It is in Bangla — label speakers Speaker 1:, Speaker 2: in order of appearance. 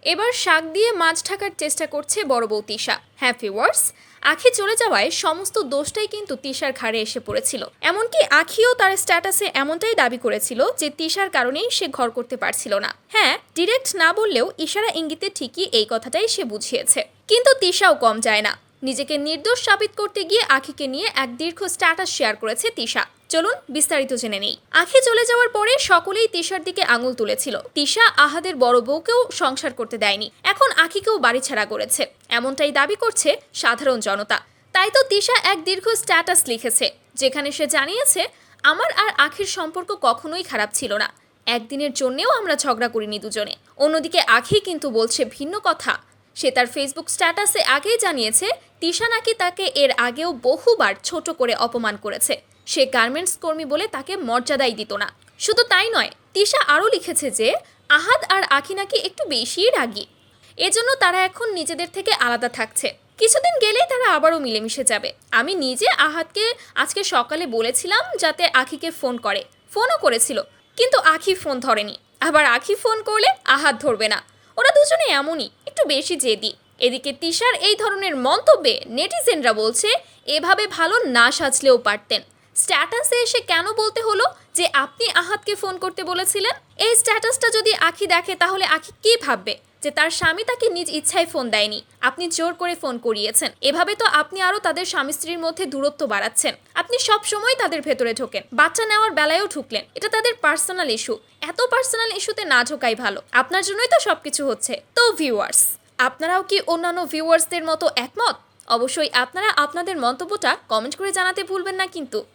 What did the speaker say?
Speaker 1: এবার শাক দিয়ে মাছ ঢাকার চেষ্টা করছে বড় বউ তিশা। হ্যাঁ ভিউয়ার্স, আখি চলে যাওয়ায় সমস্ত দোষটাই কিন্তু তিশার ঘাড়ে এসে পড়েছিল। এমনকি আখিও তার স্ট্যাটাসে এমনটাই দাবি করেছিল যে তিশার কারণেই সে ঘর করতে পারছিল না। হ্যাঁ, ডিরেক্ট না বললেও ইশারা ইঙ্গিতে ঠিকই এই কথাটাই সে বুঝিয়েছে। কিন্তু তিশাও কম যায় না। নিজেকে নির্দোষ সাবিত করতে গিয়ে আখিকে নিয়ে এক দীর্ঘ স্ট্যাটাস শেয়ার করেছে তিশা। চলুন বিস্তারিত জেনে নেই। আখি চলে যাওয়ার পরে সকলেই তিশার দিকে আঙুল তুলেছিল। তিশা আহাদের বড় বউকেও সংসার করতে দেয়নি, এখন আখিকেও বাড়ি ছাড়া করেছে, এমনটাই দাবি করছে সাধারণ জনতা। তাই তো তিশা এক দীর্ঘ স্ট্যাটাস লিখেছে, যেখানে সে জানিয়েছে, আমার আর আখির সম্পর্ক কখনোই খারাপ ছিল না, একদিনের জন্যেও আমরা ঝগড়া করিনি দুজনে। অন্যদিকে আখি কিন্তু বলছে ভিন্ন কথা। সে তার ফেসবুক স্ট্যাটাসে আগেই জানিয়েছে তিশা নাকি তাকে এর আগেও বহুবার ছোট করে অপমান করেছে। সে গার্মেন্টস কর্মী বলে তাকে মর্যাদাই দিত না। শুধু তাই নয়, তিশা আরও লিখেছে যে আহাদ আর আখি নাকি একটু বেশিই রাগী, এজন্য তারা এখন নিজেদের থেকে আলাদা থাকছে। কিছুদিন গেলেই তারা আবারও মিলেমিশে যাবে। আমি নিজে আহাদকে আজকে সকালে বলেছিলাম যাতে আখিকে ফোন করে, ফোনও করেছিল, কিন্তু আখি ফোন ধরেনি। আবার আখি ফোন করলে আহাদ ধরবে না। ওরা দুজনে এমনই, একটু বেশি জেদি। এদিকে তিশার এই ধরনের মন্তব্যে নেটিজেনরা বলছে এভাবে ভালো না সাজলেও পারতেন। স্ট্যাটাসে এসে কেন বলতে হলো যে আপনি আহাদকে ফোন করতে বলেছিলেন? এই স্ট্যাটাসটা যদি আখি দেখে তাহলে আখি কি ভাববে যে তার স্বামী তাকে নিজ ইচ্ছায় ফোন দেয়নি, আপনি জোর করে ফোন করিয়েছেন। এভাবে তো আপনি আরও তাদের স্বামী স্ত্রীর মধ্যে দূরত্ব বাড়াচ্ছেন। আপনি সব সময় তাদের ভেতরে ঢোকেন, বাচ্চা নেওয়ার বেলায়ও ঢুকলেন। এটা তাদের পার্সোনাল ইস্যু, এত পার্সোনাল ইস্যুতে না ঢোকাই ভালো। আপনার জন্যই তো সবকিছু হচ্ছে। তো ভিউয়ার্স, আপনারাও কি অন্যান্য ভিউয়ার্সদের মতো একমত? অবশ্যই আপনারা আপনাদের মন্তব্যটা কমেন্ট করে জানাতে ভুলবেন না কিন্তু।